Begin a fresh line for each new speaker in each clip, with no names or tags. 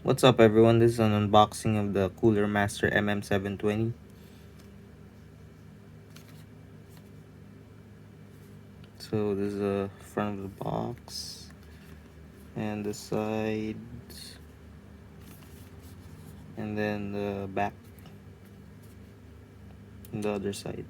What's up everyone, this is an unboxing of the Cooler Master MM720. So this is the front of the box and the sides and then the back and the other side.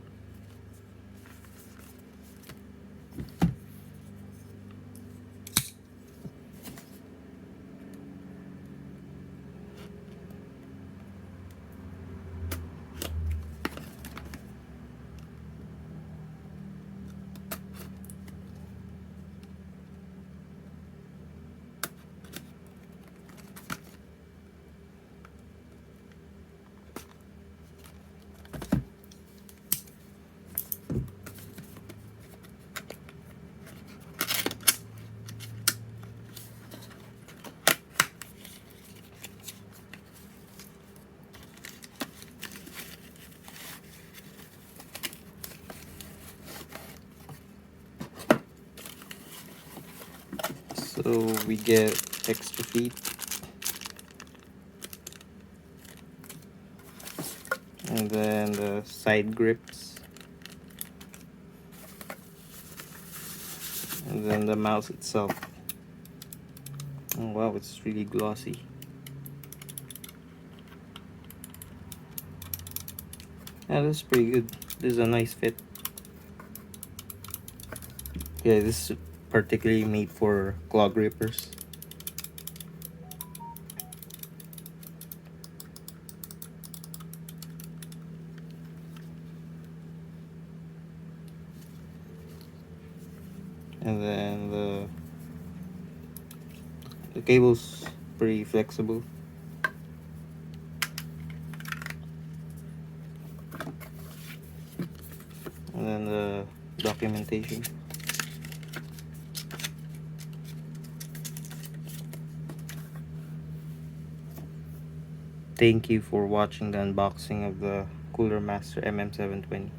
So we get extra feet and then the side grips and then the mouse itself. Oh wow, it's really glossy. Yeah, this is pretty good. This is a nice fit. Yeah, this is particularly made for claw grippers. And then the cable's pretty flexible. And then the documentation. Thank you for watching the unboxing of the Cooler Master MM720.